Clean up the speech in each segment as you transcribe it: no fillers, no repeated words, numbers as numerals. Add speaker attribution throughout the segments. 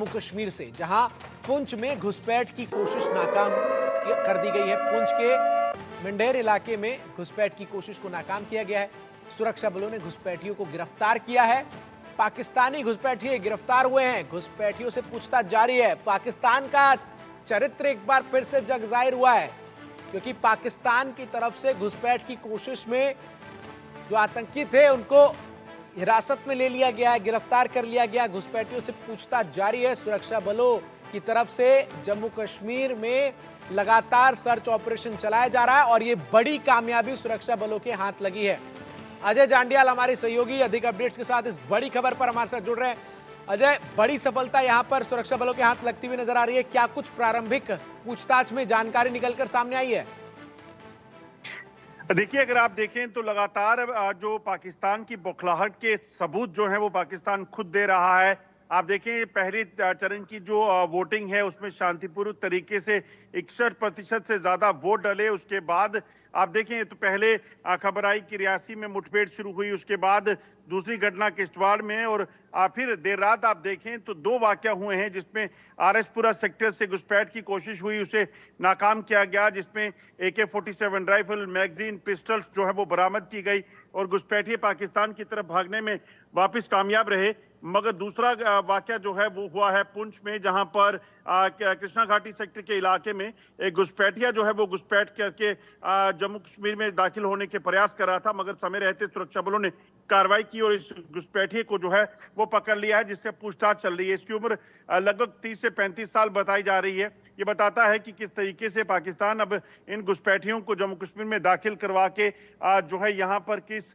Speaker 1: जम्मू कश्मीर से, जहां पुंछ में घुसपैठ की कोशिश नाकाम कर दी गई है। पुंछ के मंडेर इलाके में घुसपैठ की कोशिश को नाकाम किया गया है। सुरक्षा बलों ने घुसपैठियों को गिरफ्तार किया है। पाकिस्तानी घुसपैठिए गिरफ्तार हुए हैं। घुसपैठियों से पूछताछ जारी है। पाकिस्तान का चरित्र एक बार फिर से जग जाहिर हुआ है, क्योंकि पाकिस्तान की तरफ से घुसपैठ की कोशिश में जो आतंकी थे उनको हिरासत में ले लिया गया है, गिरफ्तार कर लिया गया। घुसपैठियों से पूछताछ जारी है। सुरक्षा बलों की तरफ से जम्मू कश्मीर में लगातार सर्च ऑपरेशन चलाया जा रहा है और ये बड़ी कामयाबी सुरक्षा बलों के हाथ लगी है। अजय जांडियाल हमारे सहयोगी अधिक अपडेट्स के साथ इस बड़ी खबर पर हमारे साथ जुड़ रहे हैं। अजय, बड़ी सफलता यहां पर सुरक्षा बलों के हाथ लगती हुई नजर आ रही है। क्या कुछ प्रारंभिक पूछताछ में जानकारी निकलकर सामने आई है?
Speaker 2: देखिए, अगर आप देखें तो लगातार जो पाकिस्तान की बौखलाहट के सबूत जो है वो पाकिस्तान खुद दे रहा है। आप देखें, पहले चरण की जो वोटिंग है उसमें शांतिपूर्ण तरीके से 61% से ज्यादा वोट डले। उसके बाद आप देखें तो पहले खबर आई कि रियासी में मुठभेड़ शुरू हुई, उसके बाद दूसरी घटना किश्तवाड़ में, और फिर देर रात आप देखें तो 2 वाकया हुए हैं जिसमें आरएसपुरा सेक्टर से घुसपैठ की कोशिश हुई, उसे नाकाम किया गया, जिसमें AK-47 राइफल, मैगजीन, पिस्टल्स जो है वो बरामद की गई और घुसपैठिए पाकिस्तान की तरफ भागने में वापस कामयाब रहे। मगर दूसरा वाकया जो है वो हुआ है पुंछ में, जहां पर कृष्णा घाटी सेक्टर के इलाके में एक घुसपैठिया जो है वो घुसपैठ करके जम्मू कश्मीर में दाखिल होने के प्रयास कर रहा था, मगर समय रहते सुरक्षा बलों ने कार्रवाई की और इस घुसपैठिए को जो है वो पकड़ लिया है, जिससे पूछताछ चल रही है। इसकी उम्र लगभग 30 से 35 साल बताई जा रही है। ये बताता है कि किस तरीके से पाकिस्तान अब इन घुसपैठियों को जम्मू कश्मीर में दाखिल करवा के जो है यहाँ पर किस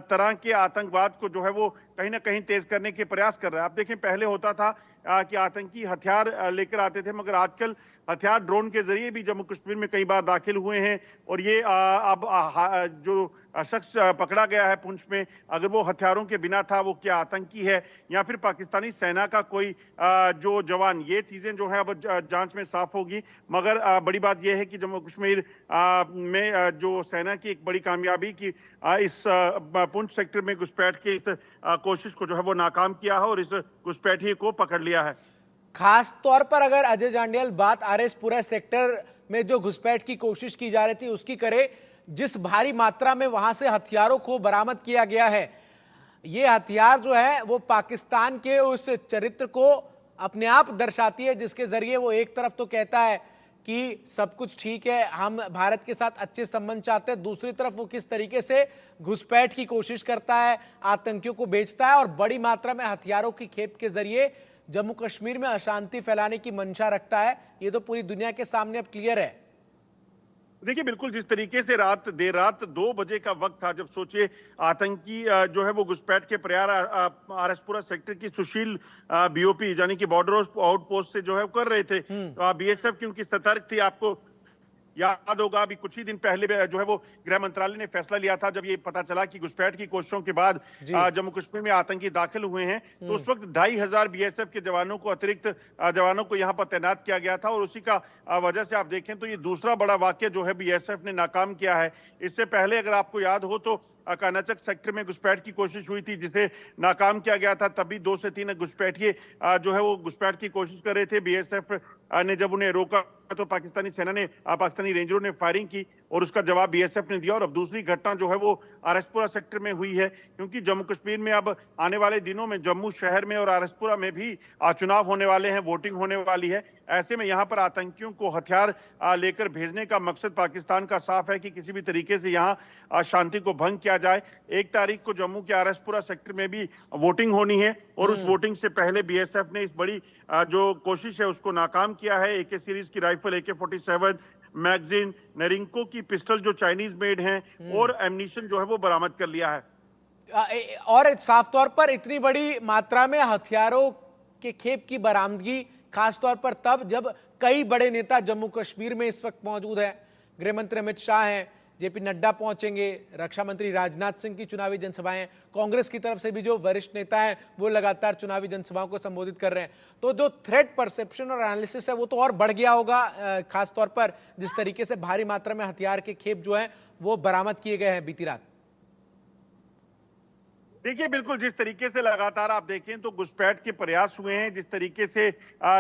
Speaker 2: तरह के आतंकवाद को जो है वो कहीं ना कहीं तेज करने के प्रयास कर रहा है। आप देखें, पहले होता था कि आतंकी हथियार लेकर आते थे, मगर आजकल हथियार ड्रोन के जरिए भी जम्मू कश्मीर में कई बार दाखिल हुए हैं। और ये अब जो शख्स पकड़ा गया है पुंछ में, अगर वो हथियारों के बिना था, वो क्या आतंकी है या फिर पाकिस्तानी सेना का कोई जो जवान, ये चीजें जो है अब जांच में साफ होगी। मगर बड़ी बात यह है कि जम्मू कश्मीर में जो सेना की एक बड़ी कामयाबी की इस पुंछ सेक्टर में घुसपैठ के इस कोशिश को जो है वो नाकाम किया है और इस घुसपैठिए को पकड़ लिया है।
Speaker 1: खास तौर पर अगर अजय जांडियाल बात आरएसपुरा सेक्टर में जो घुसपैठ की कोशिश की जा रही थी उसकी करे, जिस भारी मात्रा में वहां से हथियारों को बरामद किया गया है, ये हथियार जो है वो पाकिस्तान के उस चरित्र को अपने आप दर्शाती है, जिसके जरिए वो एक तरफ तो कहता है कि सब कुछ ठीक है, हम भारत के साथ अच्छे संबंध चाहते हैं, दूसरी तरफ वो किस तरीके से घुसपैठ की कोशिश करता है, आतंकियों को बेचता है और बड़ी मात्रा में हथियारों की खेप के जरिए जम्मू कश्मीर में अशांति फैलाने की मंशा रखता है। ये तो पूरी दुनिया के सामने अब क्लियर है।
Speaker 2: देखिए, बिल्कुल जिस तरीके से देर रात 2 बजे का वक्त था, जब सोचिए आतंकी जो है वो घुसपैठ के प्रयास आरएसपुरा सेक्टर की सुशील BOP यानी कि बॉर्डर आउटपोस्ट से जो है कर रहे थे। BSF क्योंकि सतर्क थी, आपको याद होगा अभी कुछ ही दिन पहले जो है वो गृह मंत्रालय ने फैसला लिया था, जब ये पता चला कि घुसपैठ की कोशिशों के बाद जम्मू कश्मीर में आतंकी दाखिल हुए हैं, तो उस वक्त 2500 BSF के जवानों को, अतिरिक्त जवानों को यहाँ पर तैनात किया गया था। और उसी का वजह से आप देखें तो ये दूसरा बड़ा वाक्य जो है BSF ने नाकाम किया है। इससे पहले अगर आपको याद हो तो कानाचक सेक्टर में घुसपैठ की कोशिश हुई थी, जिसे नाकाम किया गया था। तभी 2 से 3 घुसपैठिए जो है वो घुसपैठ की कोशिश कर रहे थे। BSF ने जब उन्हें रोका तो पाकिस्तानी सेना ने, पाकिस्तानी रेंजरों ने फायरिंग की और उसका जवाब BSF ने दिया। और अब दूसरी घटना जो है वो आरएसपुरा सेक्टर में हुई है, क्योंकि जम्मू कश्मीर में अब आने वाले दिनों में जम्मू शहर में और आरएसपुरा में भी चुनाव होने वाले हैं, वोटिंग होने वाली है। ऐसे में यहाँ पर आतंकियों को हथियार लेकर भेजने का मकसद पाकिस्तान का साफ है कि किसी भी तरीके से यहाँ शांति को भंग किया जाए। 1 तारीख को जम्मू के आरएसपुरा सेक्टर में भी वोटिंग होनी है और उस वोटिंग से पहले BSF ने इस बड़ी जो कोशिश है उसको नाकाम किया है। AK सीरीज की राइफल, AK-47 मैगजीन, नेरिंको की पिस्टल जो चाइनीज मेड हैं और एम्यूनिशन जो है वो बरामद कर लिया है।
Speaker 1: और साफ तौर पर इतनी बड़ी मात्रा में हथियारों के खेप की बरामदगी खास तौर पर तब जब कई बड़े नेता जम्मू कश्मीर में इस वक्त मौजूद हैं। गृह मंत्री अमित शाह हैं, JP नड्डा पहुंचेंगे, रक्षा मंत्री राजनाथ सिंह की चुनावी जनसभाएं, कांग्रेस की तरफ से भी जो वरिष्ठ नेता हैं वो लगातार चुनावी जनसभाओं को संबोधित कर रहे हैं। तो जो थ्रेट परसेप्शन और एनालिसिस है वो तो और बढ़ गया होगा, खास तौर पर जिस तरीके से भारी मात्रा में हथियार के खेप जो हैं वो बरामद किए गए हैं बीती रात।
Speaker 2: देखिए, बिल्कुल जिस तरीके से लगातार आप देखें तो घुसपैठ के प्रयास हुए हैं, जिस तरीके से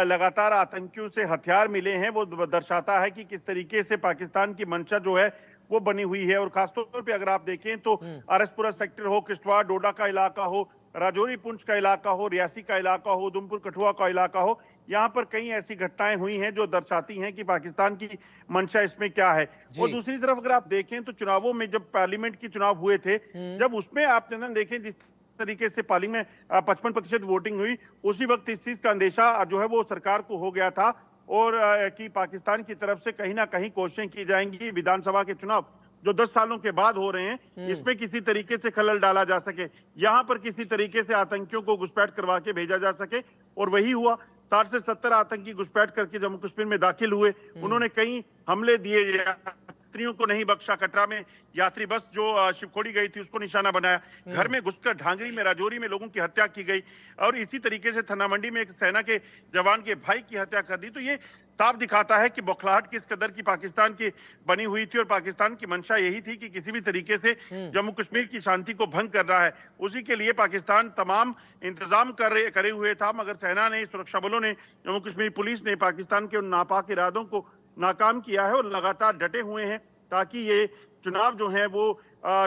Speaker 2: लगातार आतंकियों से हथियार मिले हैं, वो दर्शाता है कि किस तरीके से पाकिस्तान की मंशा जो है वो बनी हुई है। और खासतौर पे अगर आप देखें तो आरएसपुरा सेक्टर हो, किश्तवाड़ डोडा का इलाका हो, राजौरी पुंछ का इलाका हो, रियासी का इलाका हो, उधमपुर कठुआ का इलाका हो, यहाँ पर कई ऐसी घटनाएं हुई हैं जो दर्शाती हैं कि पाकिस्तान की मंशा इसमें क्या है। और
Speaker 1: जी।
Speaker 2: दूसरी तरफ अगर आप देखें तो चुनावों में जब पार्लियामेंट के चुनाव हुए थे, जब उसमें आप चंदन देखें जिस तरीके से पार्लियामेंट में 55% वोटिंग हुई, उसी वक्त इस चीज का अंदेशा जो है वो सरकार को हो गया था और कि पाकिस्तान की तरफ से कहीं ना कहीं कोशिशें की जाएंगी विधानसभा के चुनाव जो 10 सालों के बाद हो रहे हैं, इसमें किसी तरीके से खलल डाला जा सके, यहाँ पर किसी तरीके से आतंकियों को घुसपैठ करवा के भेजा जा सके। और वही हुआ। 60 से 70 आतंकी घुसपैठ करके जम्मू कश्मीर में दाखिल हुए। उन्होंने कई हमले दिए, यात्रियों को नहीं बख्शा। कटरा में यात्री बस जो शिवखोड़ी गई थी उसको निशाना बनाया। घर में घुसकर ढांगरी में, राजौरी में लोगों की हत्या की गई और इसी तरीके से थना मंडी में एक सेना के जवान के भाई की हत्या कर दी। तो ये साफ दिखाता है कि बौखलाहट किस कदर की पाकिस्तान की बनी हुई थी और पाकिस्तान की मंशा यही थी कि किसी भी तरीके से जम्मू कश्मीर की शांति को भंग कर रहा है। उसी के लिए पाकिस्तान तमाम इंतजाम करे हुए था, मगर सेना ने, सुरक्षा बलों ने, जम्मू कश्मीर पुलिस ने पाकिस्तान के उन नापाक इरादों को नाकाम किया है और लगातार डटे हुए हैं ताकि ये चुनाव जो है वो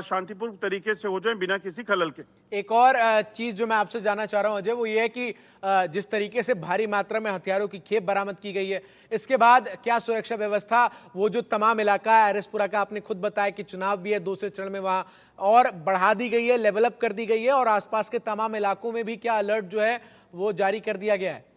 Speaker 2: शांतिपूर्ण तरीके से हो जाए बिना किसी खलल के।
Speaker 1: एक और चीज जो मैं आपसे जानना चाह रहा हूं अजय, वो ये है कि जिस तरीके से भारी मात्रा में हथियारों की खेप बरामद की गई है, इसके बाद क्या सुरक्षा व्यवस्था, वो जो तमाम इलाका है आरएसपुरा का, आपने खुद बताया कि चुनाव भी है दूसरे चरण में, वहां और बढ़ा दी गई है, लेवल अप कर दी गई है और आसपास के तमाम इलाकों में भी क्या अलर्ट जो है वो जारी कर दिया गया है?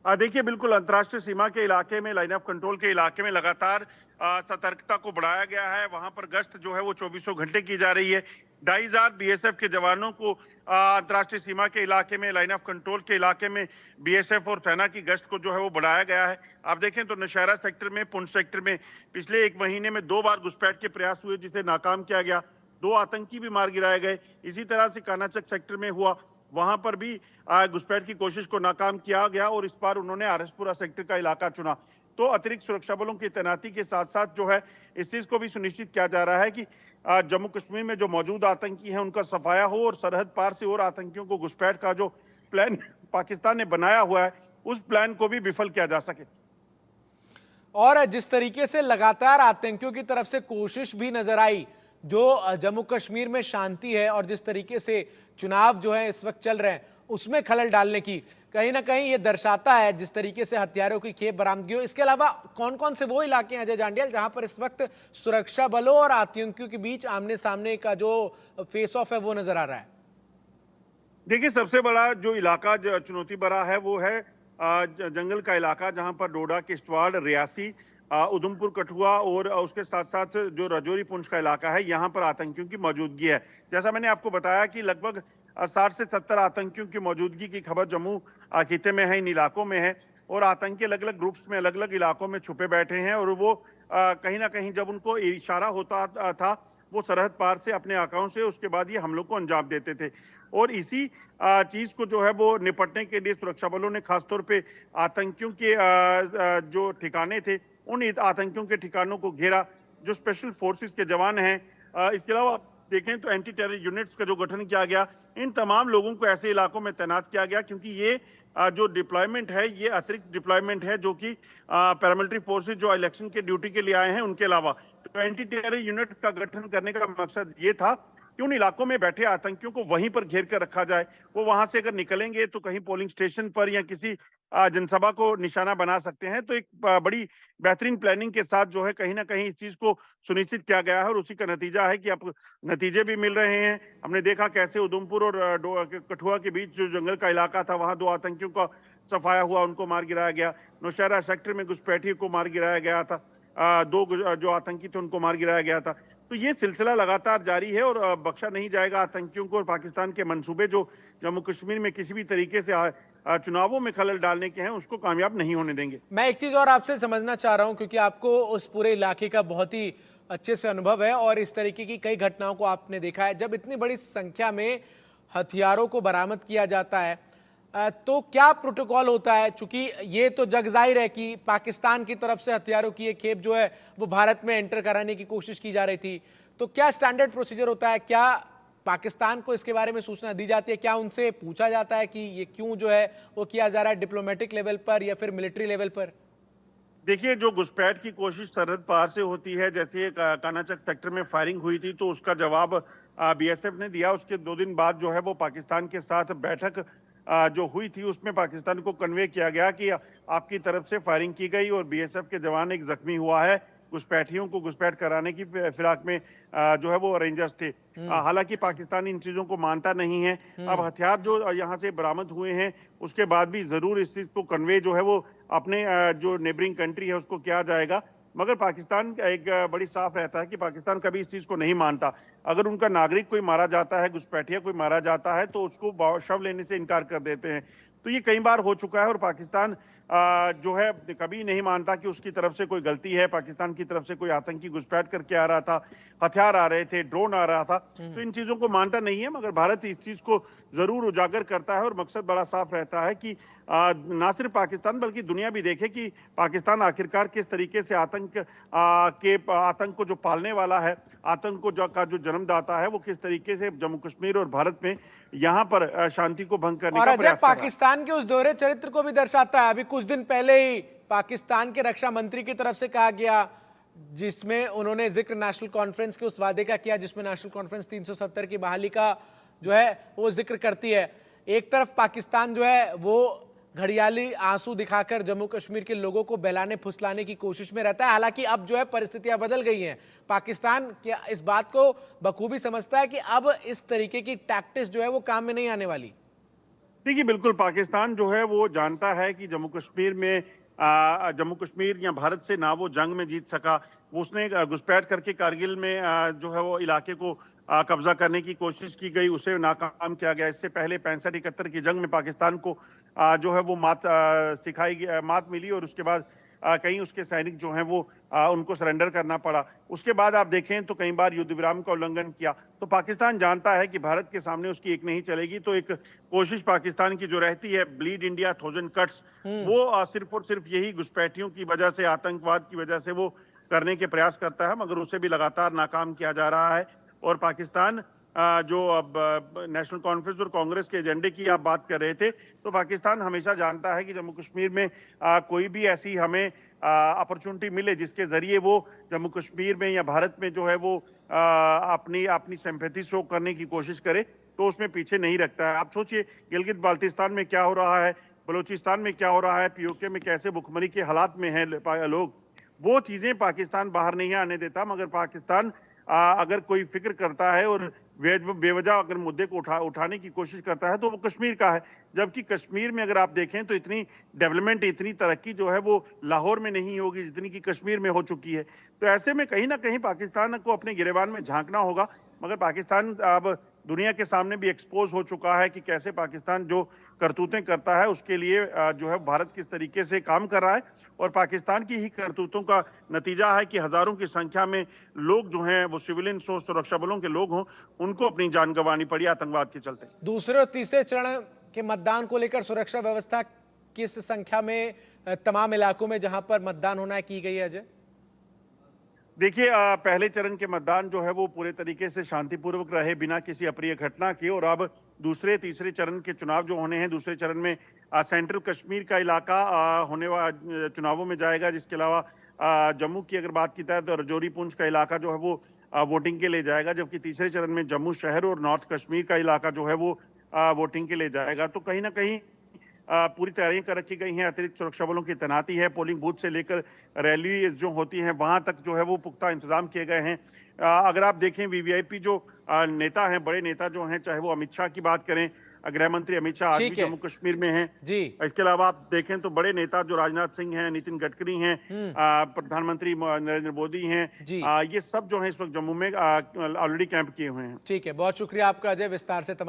Speaker 2: देखिए, बिल्कुल अंतर्राष्ट्रीय सीमा के इलाके में, लाइन ऑफ कंट्रोल के इलाके में लगातार सतर्कता को बढ़ाया गया है। वहां पर गश्त जो है वो 24 घंटे की जा रही है। 2500 बीएसएफ के जवानों को अंतर्राष्ट्रीय सीमा के इलाके में, लाइन ऑफ कंट्रोल के इलाके में बीएसएफ और सेना की गश्त को जो है वो बढ़ाया गया है। आप देखें तो नौशहरा सेक्टर में, पुंछ सेक्टर में पिछले 1 महीने में 2 बार घुसपैठ के प्रयास हुए जिसे नाकाम किया गया। 2 आतंकी भी मार गिराए गए। इसी तरह से कानाचक सेक्टर में हुआ, वहां पर भी घुसपैठ की कोशिश को नाकाम किया गया और इस बार उन्होंने आरएसपुरा सेक्टर का इलाका चुना। तो अतिरिक्त सुरक्षा बलों की तैनाती के साथ साथ जो है इस चीज को भी सुनिश्चित किया जा रहा है कि जम्मू कश्मीर में जो मौजूद आतंकी हैं उनका सफाया हो और सरहद पार से और आतंकियों को घुसपैठ का जो प्लान पाकिस्तान ने बनाया हुआ है उस प्लान को भी विफल किया जा सके।
Speaker 1: और जिस तरीके से लगातार आतंकियों की तरफ से कोशिश भी नजर आई, जो जम्मू कश्मीर में शांति है और जिस तरीके से चुनाव जो है इस वक्त चल रहे हैं उसमें खलल डालने की, कहीं ना कहीं ये दर्शाता है जिस तरीके से हथियारों की खेप बरामदगी हो। इसके अलावा कौन कौन से वो इलाके हैं अजय जांडियल जहां पर इस वक्त सुरक्षा बलों और आतंकियों के बीच आमने सामने का जो फेस ऑफ है वो नजर आ रहा है?
Speaker 2: देखिए, सबसे बड़ा जो इलाका चुनौती भरा है वो है जंगल का इलाका, जहां पर डोडा, किश्तवाड़, रियासी, उधमपुर कठुआ और उसके साथ साथ जो राजौरी पुंछ का इलाका है, यहाँ पर आतंकियों की मौजूदगी है। जैसा मैंने आपको बताया कि लगभग 60 से 70 आतंकियों की मौजूदगी की खबर जम्मू खिते में है, इन इलाकों में है और आतंकी अलग अलग ग्रुप्स में, अलग अलग इलाकों में छुपे बैठे हैं और वो कहीं ना कहीं जब उनको इशारा होता था वो सरहद पार से अपने आकाओं से उसके बाद ये हमलों को अंजाम देते थे। और इसी चीज को जो है वो निपटने के लिए सुरक्षा बलों ने खासतौर पे आतंकियों के जो ठिकाने थे उन आतंकियों के ठिकानों को घेरा। जो स्पेशल फोर्सेस के जवान हैं, इसके अलावा देखें तो एंटी टेरर यूनिट्स का जो गठन किया गया, इन तमाम लोगों को ऐसे इलाकों में तैनात किया गया क्योंकि ये जो डिप्लॉयमेंट है ये अतिरिक्त डिप्लॉयमेंट है जो कि पैरामिलिट्री फोर्सेस जो इलेक्शन के ड्यूटी के लिए आए हैं उनके अलावा। तो एंटी टेरर यूनिट का गठन करने का मकसद ये था कि उन इलाकों में बैठे आतंकियों को वहीं पर घेर कर रखा जाए। वो वहां से अगर निकलेंगे तो कहीं पोलिंग स्टेशन पर या किसी जनसभा को निशाना बना सकते हैं। तो एक बड़ी बेहतरीन प्लानिंग के साथ जो है कहीं ना कहीं इस चीज को सुनिश्चित किया गया है और उसी का नतीजा है कि अब नतीजे भी मिल रहे हैं। हमने देखा कैसे उधमपुर और कठुआ के बीच जो जंगल का इलाका था वहां 2 आतंकियों का सफाया हुआ, उनको मार गिराया गया। नौशहरा सेक्टर में घुसपैठियों को मार गिराया गया था, 2 जो आतंकी थे उनको मार गिराया गया था। तो ये सिलसिला लगातार जारी है और बख्शा नहीं जाएगा आतंकियों को। और पाकिस्तान के मंसूबे जो जम्मू कश्मीर में किसी भी तरीके से चुनावों में खलल डालने के हैं उसको कामयाब नहीं होने देंगे।
Speaker 1: मैं एक चीज और आपसे समझना चाह रहा हूं क्योंकि आपको उस पूरे इलाके का बहुत ही अच्छे से अनुभव है और इस तरीके की कई घटनाओं को आपने देखा है। जब इतनी बड़ी संख्या में हथियारों को बरामद किया जाता है तो क्या प्रोटोकॉल होता है? चूंकि ये तो जग जाहिर है कि पाकिस्तान की तरफ से हथियारों की एक खेप जो है वो भारत में एंटर कराने की कोशिश की जा रही थी, तो क्या स्टैंडर्ड प्रोसीजर होता है? क्या पाकिस्तान को इसके बारे में सूचना दी जाती है? क्या उनसे पूछा जाता है कि ये क्यों जो है वो किया जा रहा है, डिप्लोमेटिक लेवल पर या फिर मिलिट्री लेवल पर?
Speaker 2: देखिए, जो घुसपैठ की कोशिश सरहद पार से होती है, जैसे कानाचक सेक्टर में फायरिंग हुई थी, तो उसका जवाब बीएसएफ ने दिया। उसके 2 दिन बाद जो है वो पाकिस्तान के साथ बैठक जो हुई थी, उसमें पाकिस्तान को कन्वे किया गया कि आपकी तरफ से फायरिंग की गई और बीएसएफ के जवान एक जख्मी हुआ है। घुसपैठियों को घुसपैठ कराने की फिराक में जो है वो रेंजर्स थे। हालांकि पाकिस्तान इन चीज़ों को मानता नहीं है। अब हथियार जो यहाँ से बरामद हुए हैं, उसके बाद भी ज़रूर इस चीज़ को कन्वे जो है वो अपने जो नेबरिंग कंट्री है उसको किया जाएगा। मगर पाकिस्तान का एक बड़ी साफ रहता है कि पाकिस्तान कभी इस चीज़ को नहीं मानता। अगर उनका नागरिक कोई मारा जाता है, घुसपैठिया कोई मारा जाता है, तो उसको शव लेने से इनकार कर देते हैं। तो ये कई बार हो चुका है और पाकिस्तान जो है कभी नहीं मानता कि उसकी तरफ से कोई गलती है। पाकिस्तान की तरफ से कोई आतंकी घुसपैठ करके आ रहा था, हथियार आ रहे थे, ड्रोन आ रहा था, तो इन चीज़ों को मानता नहीं है। मगर भारत इस चीज़ को ज़रूर उजागर करता है और मकसद बड़ा साफ रहता है कि ना सिर्फ पाकिस्तान बल्कि दुनिया भी देखे कि पाकिस्तान आखिरकार किस तरीके से आतंक को जो पालने वाला है, आतंक को का जो जन्मदाता है, वो किस तरीके से जम्मू कश्मीर और भारत में यहाँ पर शांति को भंग करने
Speaker 1: और
Speaker 2: का
Speaker 1: अजय,
Speaker 2: प्रयास कर रहा है।
Speaker 1: पाकिस्तान के उस दोहरे चरित्र को भी दर्शाता है। अभी कुछ दिन पहले ही पाकिस्तान के रक्षा मंत्री की तरफ से कहा गया, जिसमें उन्होंने जिक्र नेशनल कॉन्फ्रेंस के उस वादे का किया जिसमें नेशनल कॉन्फ्रेंस 370 की बहाली का जो है वो जिक्र करती है। एक तरफ पाकिस्तान जो है वो घड़ियाली आंसू दिखाकर जम्मू कश्मीर के लोगों को बहलाने फुसलाने की कोशिश में रहता है। हालांकि अब जो है परिस्थितियां बदल गई हैं। पाकिस्तान क्या इस बात को बखूबी समझता है कि अब इस तरीके की टैक्टिक्स जो है वो काम में नहीं आने वाली?
Speaker 2: देखिए, बिल्कुल पाकिस्तान जो है वो जानता है कि जम्मू कश्मीर या भारत से ना वो जंग में जीत सका। वो उसने घुसपैठ करके कारगिल में जो है वो इलाके को कब्जा करने की कोशिश की गई, उसे नाकाम किया गया। इससे पहले 65-71 की जंग में पाकिस्तान को जो है वो मात मिली और उसके बाद कई उसके सैनिक जो हैं वो उनको सरेंडर करना पड़ा। उसके बाद आप देखें तो कई बार युद्ध विराम का उल्लंघन किया। तो पाकिस्तान जानता है कि भारत के सामने उसकी एक नहीं चलेगी, तो एक कोशिश पाकिस्तान की जो रहती है, ब्लीड इंडिया 1000 कट्स, वो सिर्फ और सिर्फ यही घुसपैठियों की वजह से, आतंकवाद की वजह से वो करने के प्रयास करता है, मगर उसे भी लगातार नाकाम किया जा रहा है। और पाकिस्तान जो अब नेशनल कॉन्फ्रेंस और कांग्रेस के एजेंडे की आप बात कर रहे थे, तो पाकिस्तान हमेशा जानता है कि जम्मू कश्मीर में कोई भी ऐसी हमें अपॉर्चुनिटी मिले जिसके जरिए वो जम्मू कश्मीर में या भारत में जो है वो अपनी सिंपैथी शो करने की कोशिश करे, तो उसमें पीछे नहीं रखता है। आप सोचिए, गिलगित बाल्टिस्तान में क्या हो रहा है, बलूचिस्तान में क्या हो रहा है, पीओके में कैसे भुखमरी के हालात में हैं लोग। वो चीजें पाकिस्तान बाहर नहीं आने देता, मगर पाकिस्तान अगर कोई फिक्र करता है और बेवजह अगर मुद्दे को उठाने की कोशिश करता है, तो वो कश्मीर का है। जबकि कश्मीर में अगर आप देखें तो इतनी डेवलपमेंट, इतनी तरक्की जो है वो लाहौर में नहीं होगी जितनी कि कश्मीर में हो चुकी है। तो ऐसे में कहीं ना कहीं पाकिस्तान को अपने गिरेबान में झांकना होगा। मगर पाकिस्तान अब दुनिया के सामने भी एक्सपोज हो चुका है कि कैसे पाकिस्तान जो करतूतें करता है उसके लिए जो है भारत किस तरीके से काम कर रहा है। और पाकिस्तान की ही करतूतों का नतीजा है कि हजारों की संख्या में लोग जो हैं वो सिविलियंस हो, सुरक्षा बलों के लोग हों, उनको अपनी जान गंवानी पड़ी आतंकवाद के चलते।
Speaker 1: दूसरे और तीसरे चरण के मतदान को लेकर सुरक्षा व्यवस्था किस संख्या में तमाम इलाकों में जहां पर मतदान होना है की गई है अजय?
Speaker 2: देखिए, पहले चरण के मतदान जो है वो पूरे तरीके से शांतिपूर्वक रहे, बिना किसी अप्रिय घटना के। और अब दूसरे तीसरे चरण के चुनाव जो होने हैं, दूसरे चरण में सेंट्रल कश्मीर का इलाका होने वाले चुनावों में जाएगा, जिसके अलावा जम्मू की अगर बात की जाए तो राजौरी पुंछ का इलाका जो है वो वोटिंग के लिए जाएगा, जबकि तीसरे चरण में जम्मू शहर और नॉर्थ कश्मीर का इलाका जो है वो वोटिंग के लिए जाएगा। तो कहीं ना कहीं पूरी तैयारियां कर रखी गई हैं, अतिरिक्त सुरक्षा बलों की तैनाती है, पोलिंग बूथ से लेकर रैली जो होती हैं वहां तक जो है वो पुख्ता इंतजाम किए गए हैं। अगर आप देखें वीवीआईपी जो नेता हैं, बड़े नेता जो हैं, चाहे वो अमित शाह की बात करें, गृह मंत्री अमित शाह आज भी जम्मू कश्मीर में हैं
Speaker 1: जी।
Speaker 2: इसके अलावा आप देखें तो बड़े नेता जो राजनाथ सिंह हैं, नितिन गडकरी हैं, प्रधानमंत्री नरेंद्र मोदी हैं, ये सब जो है इस वक्त जम्मू में ऑलरेडी कैंप किए हुए हैं।
Speaker 1: ठीक है, बहुत शुक्रिया आपका अजय, विस्तार से तमाम